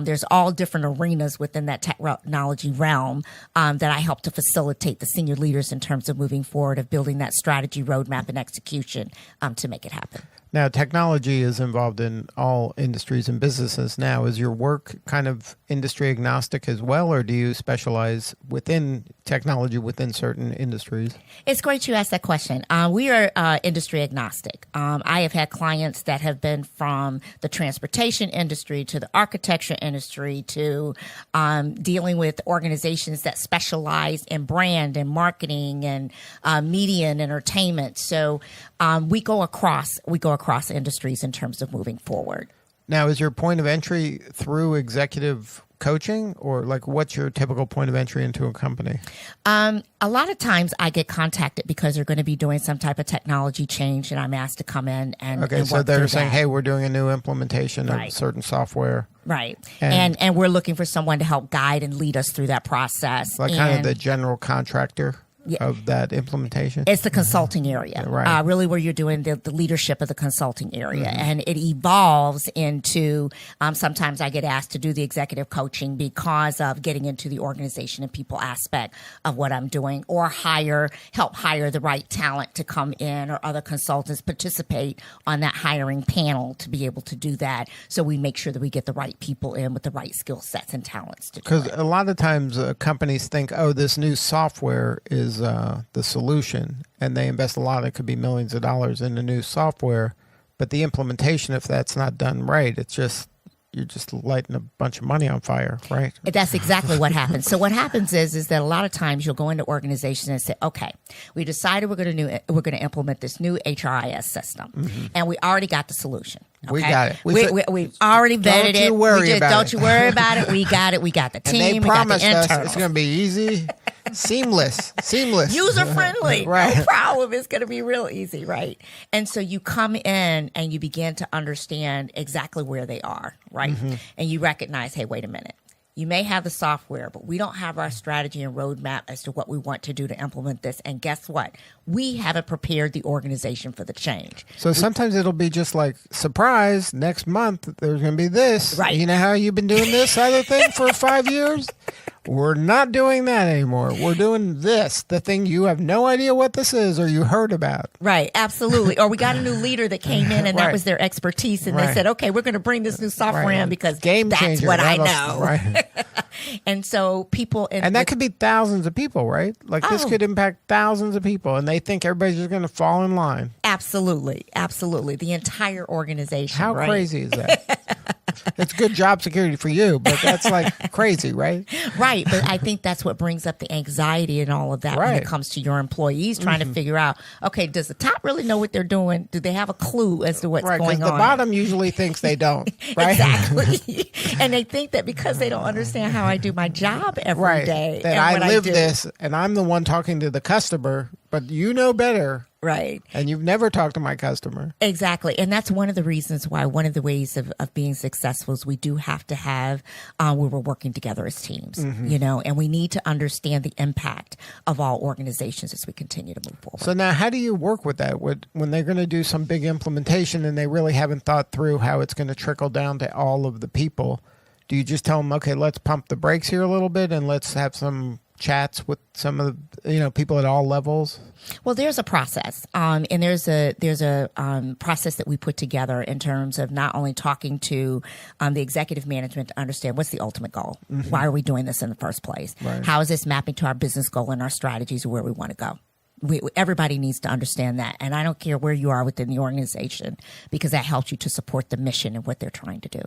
There's all different arenas within that technology realm that I help to facilitate the senior leaders in terms of moving forward, of building that strategy, roadmap, and execution to make it happen. Now, technology is involved in all industries and businesses now. Is your work kind of industry agnostic as well, or do you specialize within technology within certain industries? It's great you asked that question. We are industry agnostic. I have had clients that have been from the transportation industry to the architecture industry to dealing with organizations that specialize in brand and marketing and media and entertainment. So we go across industries in terms of moving forward. Now, is your point of entry through executive coaching, or like what's your typical point of entry into a company? A lot of times I get contacted because they're going to be doing some type of technology change, and I'm asked to come in and Okay, and so work they're through saying, that. hey, we're doing a new implementation Right. of certain software. Right. And- And we're looking for someone to help guide and lead us through that process. Like kind of And the general contractor Yeah. of that implementation. it's the consulting area, Right. really where you're doing the leadership of the consulting area. And it evolves into, sometimes I get asked to do the executive coaching because of getting into the organization and people aspect of what I'm doing, or help hire the right talent to come in, or other consultants participate on that hiring panel to be able to do that. So we make sure that we get the right people in with the right skill sets and talents to do Because it. a lot of times companies think, oh, this new software is the solution, and they invest a lot. It could be millions of dollars in the new software, but the implementation, if that's not done right, you're just lighting a bunch of money on fire, right? That's exactly what happens. So what happens is that a lot of times you'll go into organizations and say, okay, we decided we're going to implement this new HRIS system, and we already got the solution. We okay? got it. We've already vetted Don't it. you worry about don't it. you worry about it. We got it. We got the And team. they We got the promised us internals. it's going to be easy, seamless. User friendly, Right. no problem. It's going to be real easy, right? And so you come in and you begin to understand exactly where they are, right? And you recognize, hey, wait a minute. You may have the software, but we don't have our strategy and roadmap as to what we want to do to implement this. And guess what? We haven't prepared the organization for the change. So sometimes it'll be just like, surprise, next month there's going to be this. Right. You know how you've been doing this other thing for 5 years? We're not doing that anymore. We're doing this, the thing you have no idea what this is or you heard about. Right, absolutely. Or we got a new leader that came in and that Right. was their expertise, and Right. they said, okay, we're going to bring this new software Right. in because Game that's changer. what I That'll- know. Right. And so people... And that could be thousands of people, right? Like this Oh. could impact thousands of people, and they think everybody's just going to fall in line. Absolutely, absolutely. The entire organization. How right? crazy is that? It's good job security for you, but that's like crazy, right? Right, but I think that's what brings up the anxiety and all of that when Right. it comes to your employees trying to figure out, okay, does the top really know what they're doing? Do they have a clue as to what's Right, because going the on? bottom usually thinks they don't, right? Exactly. And they think that because they don't understand how I do my job every day, Right, that and I what live do. this, and I'm the one talking to the customer, but you know better, Right. and you've never talked to my customer. Exactly. And that's one of the reasons why one of the ways of being successful is we do have to have where we're working together as teams, you know, and we need to understand the impact of all organizations as we continue to move forward. So now how do you work with that when they're going to do some big implementation and they really haven't thought through how it's going to trickle down to all of the people? Do you just tell them, okay, let's pump the brakes here a little bit and let's have some chats with some of the people at all levels? Well, there's a process, and there's a process that we put together in terms of not only talking to the executive management to understand what's the ultimate goal, why are we doing this in the first place, Right. how is this mapping to our business goal and our strategies of where we want to go. Everybody needs to understand that, and I don't care where you are within the organization because that helps you to support the mission and what they're trying to do.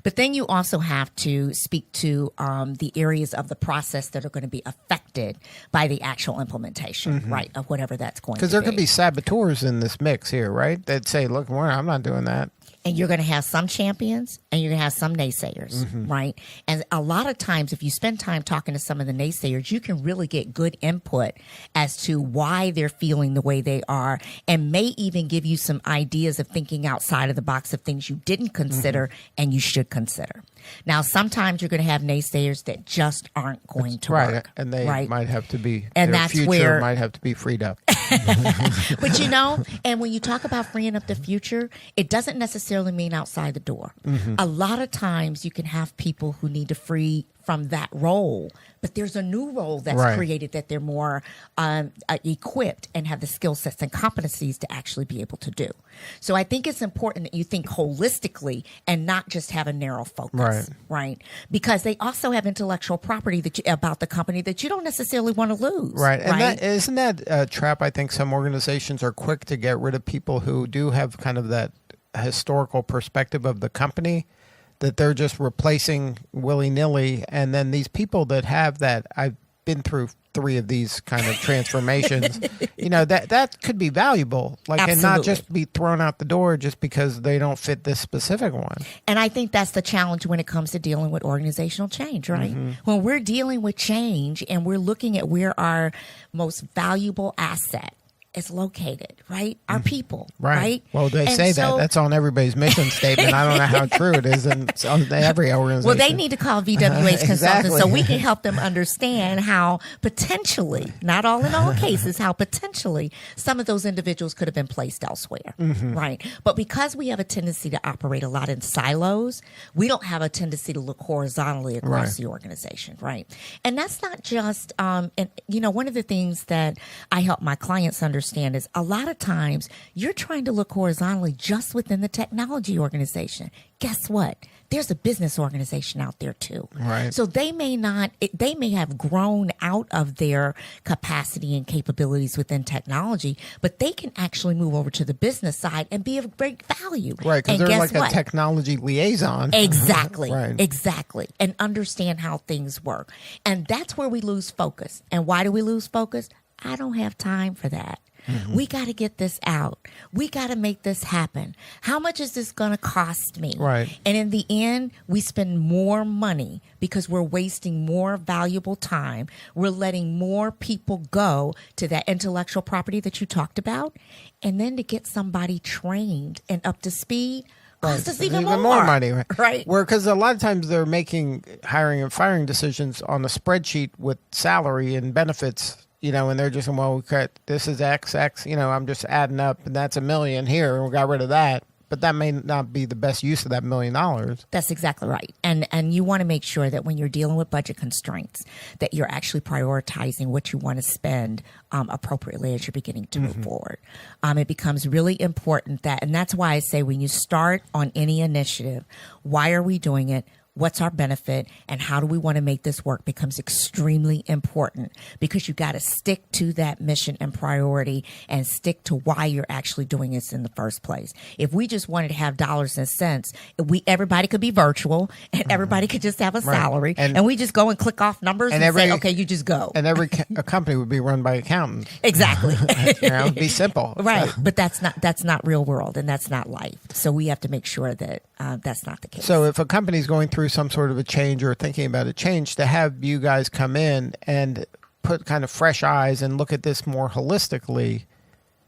But then you also have to speak to the areas of the process that are going to be affected by the actual implementation, right, of whatever that's going to be. Because there could be saboteurs in this mix here, right? That say, look, I'm not doing that. And you're going to have some champions and you're going to have some naysayers, right? And a lot of times, if you spend time talking to some of the naysayers, you can really get good input as to why they're feeling the way they are, and may even give you some ideas of thinking outside of the box of things you didn't consider and you should consider. Now, sometimes you're going to have naysayers that just aren't going to Right. work. And they right? might have to be, And their that's future where- might have to be freed up. But and when you talk about freeing up the future, it doesn't necessarily mean outside the door. A lot of times you can have people who need to free from that role, but there's a new role that's Right. created that they're more equipped and have the skill sets and competencies to actually be able to do. So I think it's important that you think holistically and not just have a narrow focus, right? Because they also have intellectual property about the company that you don't necessarily want to lose. Right. And isn't that a trap? I think some organizations are quick to get rid of people who do have kind of that historical perspective of the company, that they're just replacing willy-nilly. And then these people that have that, I've been through 3 of these kind of transformations, that could be valuable. And not just be thrown out the door just because they don't fit this specific one. And I think that's the challenge when it comes to dealing with organizational change, right? When we're dealing with change and we're looking at where our most valuable asset is located, right? Our people, right? Well, they say that. That's on everybody's mission statement. I don't know how true it is in every organization. Well, they need to call VWH Consulting so we can help them understand how potentially, not all in all cases, how potentially some of those individuals could have been placed elsewhere, right? But because we have a tendency to operate a lot in silos, we don't have a tendency to look horizontally across the organization, right? And that's not just, one of the things that I help my clients understand is a lot of times you're trying to look horizontally just within the technology organization. Guess what? There's a business organization out there too. Right. So they may have grown out of their capacity and capabilities within technology, but they can actually move over to the business side and be of great value. Right, because they're like a technology liaison. Exactly. Right. Exactly. And understand how things work. And that's where we lose focus. And why do we lose focus? I don't have time for that. We got to get this out. We got to make this happen. How much is this going to cost me? Right. And in the end, we spend more money because we're wasting more valuable time. We're letting more people go to that intellectual property that you talked about. And then to get somebody trained and up to speed costs us even more money. Right. Because a lot of times they're making hiring and firing decisions on a spreadsheet with salary and benefits. And they're just, this is X, I'm just adding up, and that's $1 million here, and we got rid of that. But that may not be the best use of that $1 million. That's exactly right. And you want to make sure that when you're dealing with budget constraints, that you're actually prioritizing what you want to spend appropriately as you're beginning to move forward. It becomes really important and that's why I say when you start on any initiative, why are we doing it? What's our benefit and how do we want to make this work becomes extremely important because you got to stick to that mission and priority and stick to why you're actually doing this in the first place. If we just wanted to have dollars and cents, everybody could be virtual and everybody could just have a salary and we just go and click off numbers and say, okay, you just go. And every a company would be run by accountants. Exactly. It'd be simple. Right. But that's not real world and that's not life. So we have to make sure that that's not the case. So if a company's going through some sort of a change or thinking about a change, to have you guys come in and put kind of fresh eyes and look at this more holistically,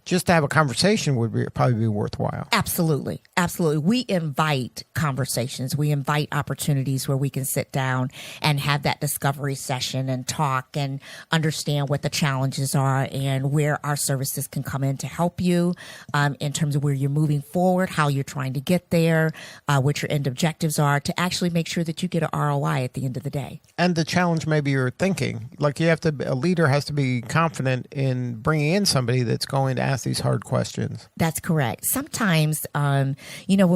just to have a conversation would probably be worthwhile. Absolutely. Absolutely. We invite conversations. We invite opportunities where we can sit down and have that discovery session and talk and understand what the challenges are and where our services can come in to help you in terms of where you're moving forward, how you're trying to get there, what your end objectives are to actually make sure that you get an ROI at the end of the day. And the challenge maybe you're thinking, like a leader has to be confident in bringing in somebody that's going to ask these hard questions. That's correct. Sometimes, when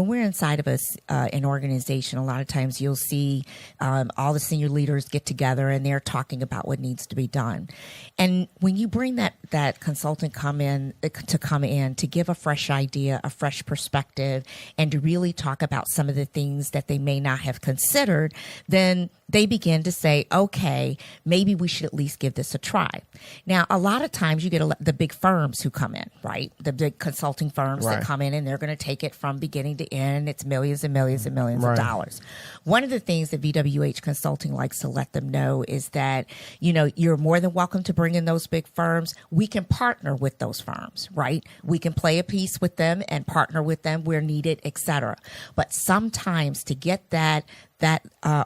we're inside of an organization, a lot of times you'll see all the senior leaders get together and they're talking about what needs to be done. And when you bring that consultant come in to give a fresh idea, a fresh perspective, and to really talk about some of the things that they may not have considered, then they begin to say, okay, maybe we should at least give this a try. Now, a lot of times you get the big firms who come in, right? The big consulting firms that come in and they're going to take it from beginning to end. It's millions and millions and millions of dollars. One of the things that VWH Consulting likes to let them know is that, you're more than welcome to bring in those big firms. We can partner with those firms, right? We can play a piece with them and partner with them where needed, et cetera. But sometimes to get that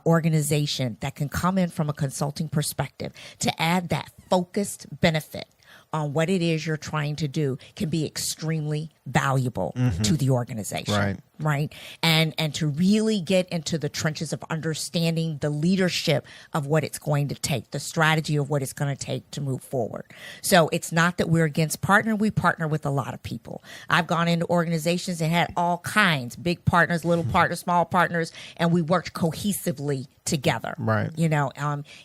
organization that can come in from a consulting perspective to add that focused benefit on what it is you're trying to do can be extremely valuable to the organization. Right. And to really get into the trenches of understanding the leadership of what it's going to take, the strategy of what it's going to take to move forward. So it's not that we're against partner. We partner with a lot of people. I've gone into organizations and had all kinds, big partners, little partners, small partners, and we worked cohesively together,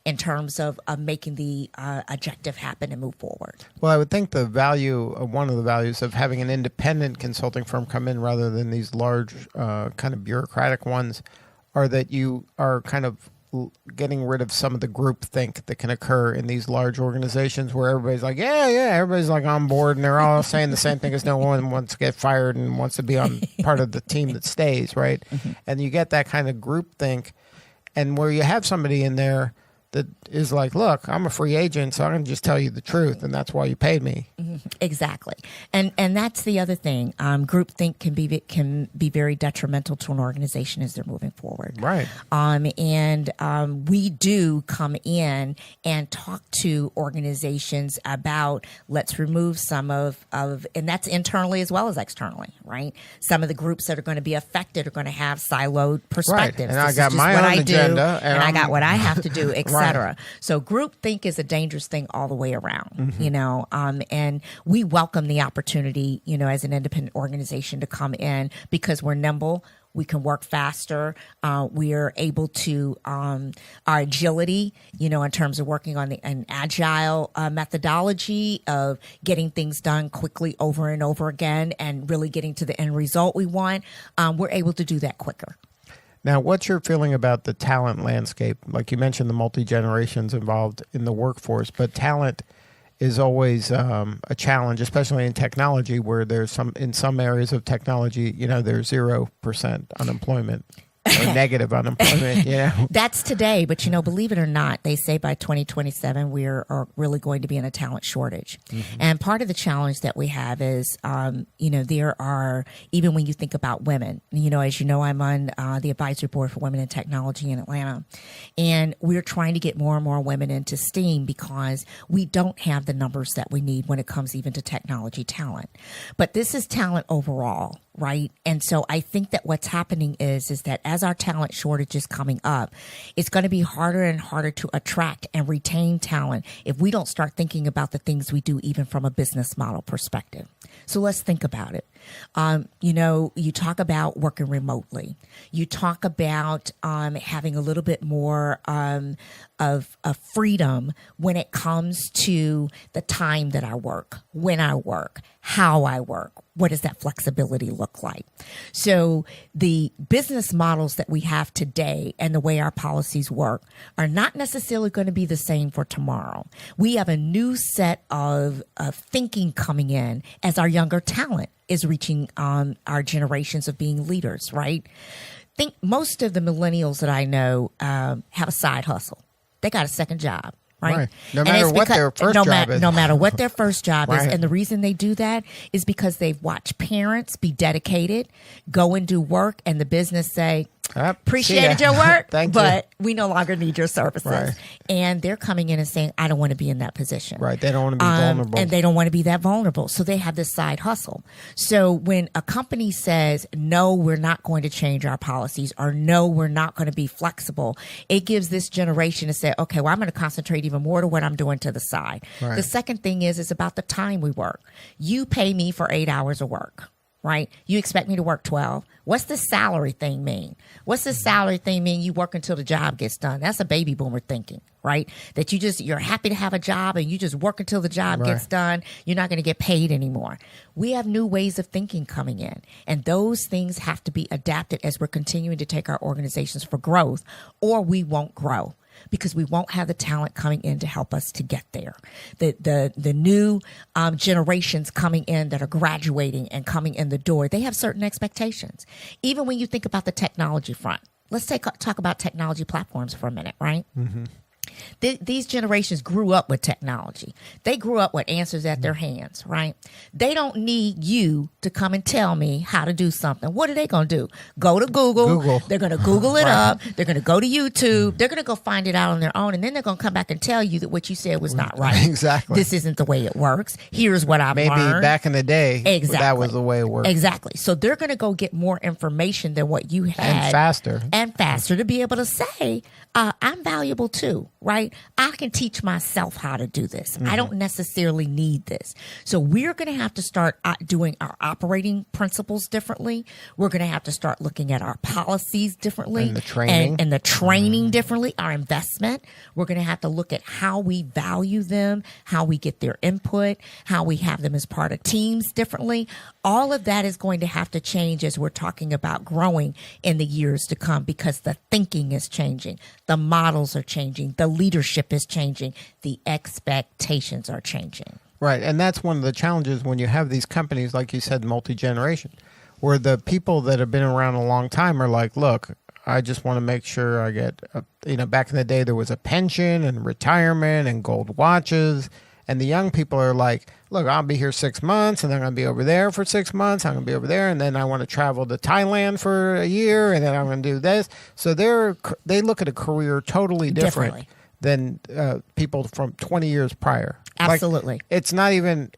in terms of making the objective happen and move forward. Well, I would think one of the values of having an independent consulting firm come in rather than these large kind of bureaucratic ones are that you are kind of getting rid of some of the group think that can occur in these large organizations where everybody's like, yeah, everybody's like on board and they're all saying the same thing, as no one wants to get fired and wants to be on part of the team that stays, right? And you get that kind of group think, and where you have somebody in there that is like, look, I'm a free agent, so I can just tell you the truth, and that's why you paid me. Exactly, and that's the other thing. Groupthink can be very detrimental to an organization as they're moving forward. Right. We do come in and talk to organizations about, let's remove some of, and that's internally as well as externally, right? Some of the groups that are going to be affected are going to have siloed perspectives. Right. And I got my own agenda, and I got what I have to do, etc. So groupthink is a dangerous thing all the way around, and we welcome the opportunity, as an independent organization to come in because we're nimble. We can work faster. We are able to, our agility, in terms of working on an agile methodology of getting things done quickly over and over again and really getting to the end result we want. We're able to do that quicker. Now, what's your feeling about the talent landscape? Like you mentioned, the multi-generations involved in the workforce, but talent is always a challenge, especially in technology, where in some areas of technology, there's 0% unemployment. Or negative unemployment, That's today, but believe it or not, they say by 2027 we are really going to be in a talent shortage. And part of the challenge that we have is, there are, even when you think about women, as you know, I'm on the advisory board for women in technology in Atlanta, and we're trying to get more and more women into STEAM because we don't have the numbers that we need when it comes even to technology talent. But this is talent overall. Right. And so I think that what's happening is that as our talent shortage is coming up, it's going to be harder and harder to attract and retain talent if we don't start thinking about the things we do, even from a business model perspective. So let's think about it. You talk about working remotely. You talk about having a little bit more of freedom when it comes to the time that I work, when I work, how I work. What does that flexibility look like? So the business models that we have today and the way our policies work are not necessarily going to be the same for tomorrow. We have a new set of thinking coming in as our younger talent is reaching our generations of being leaders, right? Think most of the millennials that I know have a side hustle. They got a second job. Right. No matter what their first job is. No matter what their first job is. Right. And the reason they do that is because they've watched parents be dedicated, go and do work, and the business say, appreciated your work, but we no longer need your services. Right. And they're coming in and saying, I don't want to be in that position. Right. They don't want to be vulnerable. And they don't want to be that vulnerable. So they have this side hustle. So when a company says, no, we're not going to change our policies, or no, we're not going to be flexible, it gives this generation to say, okay, well, I'm going to concentrate even more to what I'm doing to the side. Right. The second thing is about the time we work. You pay me for 8 hours of work. Right? You expect me to work 12. What's the salary thing mean? What's the salary thing mean? You work until the job gets done. That's a baby boomer thinking, right? That you're happy to have a job and you just work until the job gets done. You're not going to get paid anymore. We have new ways of thinking coming in, and those things have to be adapted as we're continuing to take our organizations for growth, or we won't grow. Because we won't have the talent coming in to help us to get there. The new generations coming in that are graduating and coming in the door, they have certain expectations. Even when you think about the technology front, let's talk about technology platforms for a minute, right? Mm-hmm. These generations grew up with technology. They grew up with answers at their hands, right? They don't need you to come and tell me how to do something. What are they going to do? Go to Google. They're going to Google it up. They're going to go to YouTube. They're going to go find it out on their own. And then they're going to come back and tell you that what you said was not right. Exactly. This isn't the way it works. Here's what I've learned. Maybe back in the day, that was the way it worked. Exactly. So they're going to go get more information than what you had. And faster to be able to say, I'm valuable too, right? I can teach myself how to do this. I don't necessarily need this. So we're going to have to start doing our operating principles differently. We're going to have to start looking at our policies differently. And the training. And the training differently, our investment. We're going to have to look at how we value them, how we get their input, how we have them as part of teams differently. All of that is going to have to change as we're talking about growing in the years to come, because the thinking is changing. The models are changing. The leadership is changing. The expectations are changing. Right. And that's one of the challenges when you have these companies, like you said, multi-generation, where the people that have been around a long time are like, look, I just want to make sure I get, back in the day, there was a pension and retirement and gold watches. And the young people are like, look, I'll be here 6 months, and then I'm going to be over there for 6 months. I'm going to be over there, and then I want to travel to Thailand for a year, and then I'm going to do this. So they look at a career totally different than people from 20 years prior. Absolutely. Like, it's not even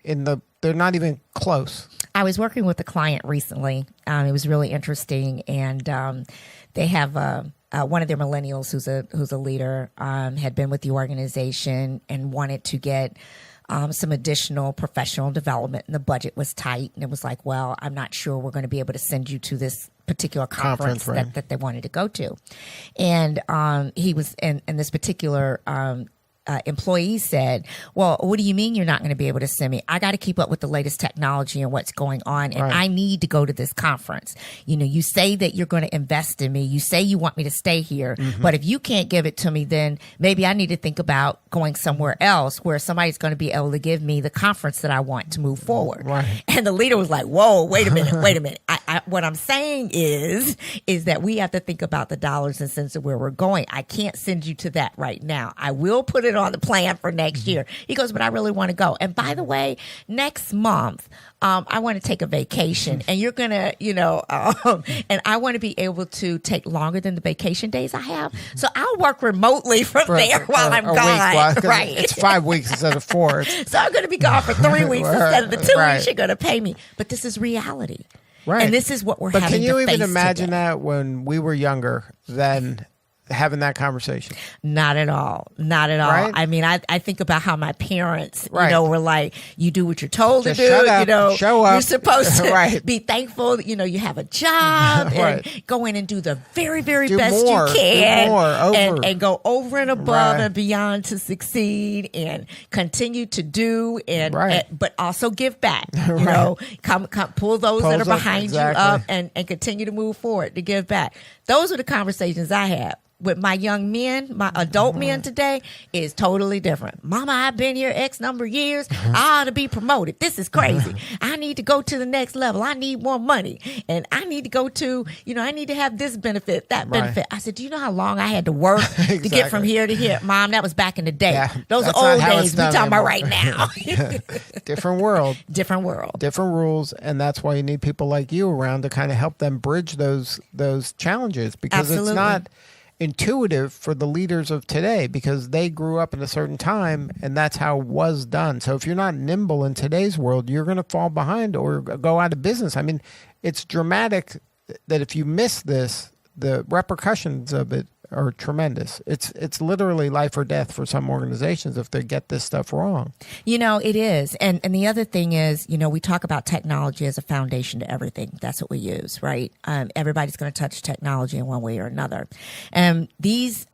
they're not even close. I was working with a client recently. It was really interesting, and they have one of their millennials who's a leader, had been with the organization and wanted to get some additional professional development, and the budget was tight, and it was like, well, I'm not sure we're going to be able to send you to this particular conference right. that they wanted to go to. And he was, and this particular employee said, well, what do you mean you're not going to be able to send me? I got to keep up with the latest technology and what's going on, and right. I need to go to this conference. You say that you're going to invest in me. You say you want me to stay here, but if you can't give it to me, then maybe I need to think about going somewhere else where somebody's going to be able to give me the conference that I want to move forward. Right. And the leader was like, whoa, wait a minute. What I'm saying is that we have to think about the dollars and cents of where we're going. I can't send you to that right now. I will put it on the plan for next year. He goes, but I really want to go. And by the way, next month, I want to take a vacation, and you're going to, and I want to be able to take longer than the vacation days I have. So I'll work remotely from there while I'm gone. Right. It's 5 weeks instead of 4. So I'm going to be gone for 3 weeks instead of the 2 right. weeks you're going to pay me. But this is reality. Right. And this is what we're but having to face But can you even imagine today. that when we were younger than having that conversation? Not at all. Not at all. Right? I mean, I think about how my parents, right. were like, you do what you're told Just to do. shut up, show up. You're supposed to right. be thankful that, you have a job right. and go in and do the very, very do best more, you can. Do more, over. And go over and above right. and beyond to succeed and continue to do right. but also give back. right. Come pull those that are behind exactly. you up and continue to move forward to give back. Those are the conversations I have with my young men, my adult men today, is totally different. Mama, I've been here X number of years. I ought to be promoted. This is crazy. I need to go to the next level. I need more money. And I need to go to, I need to have this benefit, that benefit. Right. I said, do you know how long I had to work to get from here to here? Mom, that was back in the day. Yeah, those are that's not old how days. it's We done talking about anymore. right now. Different world. Different world. Different rules. And that's why you need people like you around to kind of help them bridge those challenges, because Absolutely. It's not intuitive for the leaders of today, because they grew up in a certain time and that's how it was done. So if you're not nimble in today's world, you're going to fall behind or go out of business. I mean, it's dramatic that if you miss this, the repercussions of it are tremendous. It's literally life or death for some organizations if they get this stuff wrong. It is. And the other thing is, we talk about technology as a foundation to everything. That's what we use, right? Everybody's going to touch technology in one way or another. And these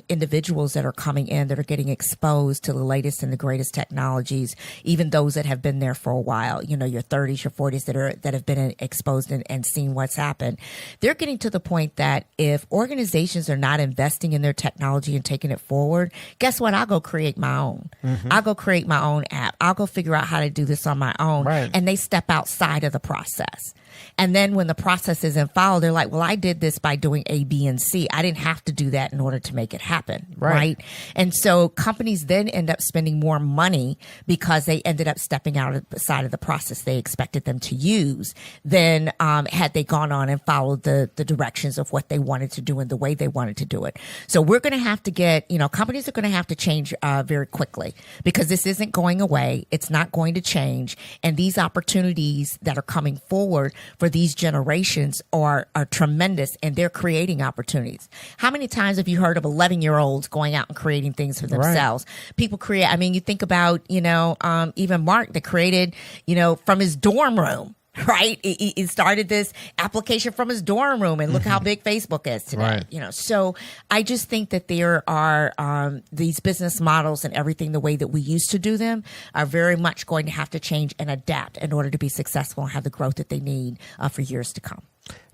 individuals that are coming in, that are getting exposed to the latest and the greatest technologies, even those that have been there for a while, your 30s, your 40s that have been exposed and seen what's happened, they're getting to the point that if organizations are not investing in their technology and taking it forward, guess what? I'll go create my own. I'll go create my own app. I'll go figure out how to do this on my own. Right. And they step outside of the process. And then when the process isn't followed, they're like, well, I did this by doing A, B, and C. I didn't have to do that in order to make it happen. Right. And so companies then end up spending more money because they ended up stepping outside of the process they expected them to use than had they gone on and followed the directions of what they wanted to do and the way they wanted to do it. So we're going to have to get, companies are going to have to change very quickly, because this isn't going away. It's not going to change. And these opportunities that are coming forward for these generations are tremendous, and they're creating opportunities. How many times have you heard of 11-year-olds going out and creating things for themselves? Right. People create, you think about, even Mark that created, from his dorm room. right? He started this application from his dorm room, and look how big Facebook is today. Right. You know, so I just think that there are these business models and everything, the way that we used to do them, are very much going to have to change and adapt in order to be successful and have the growth that they need for years to come.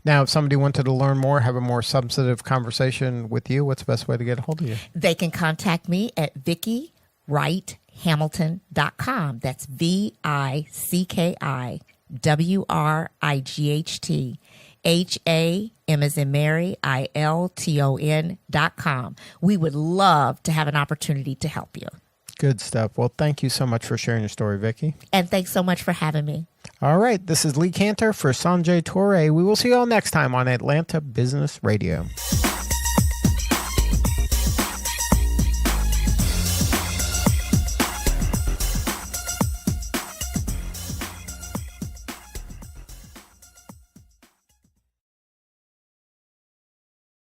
Now, if somebody wanted to learn more, have a more substantive conversation with you, what's the best way to get a hold of you? They can contact me at VickiWrightHamilton.com. That's VICKIWRIGHT. as in Mary, ILTON.com. We would love to have an opportunity to help you. Good stuff. Well, thank you so much for sharing your story, Vicki. And thanks so much for having me. All right. This is Lee Cantor for Sanjay Torre. We will see you all next time on Atlanta Business Radio.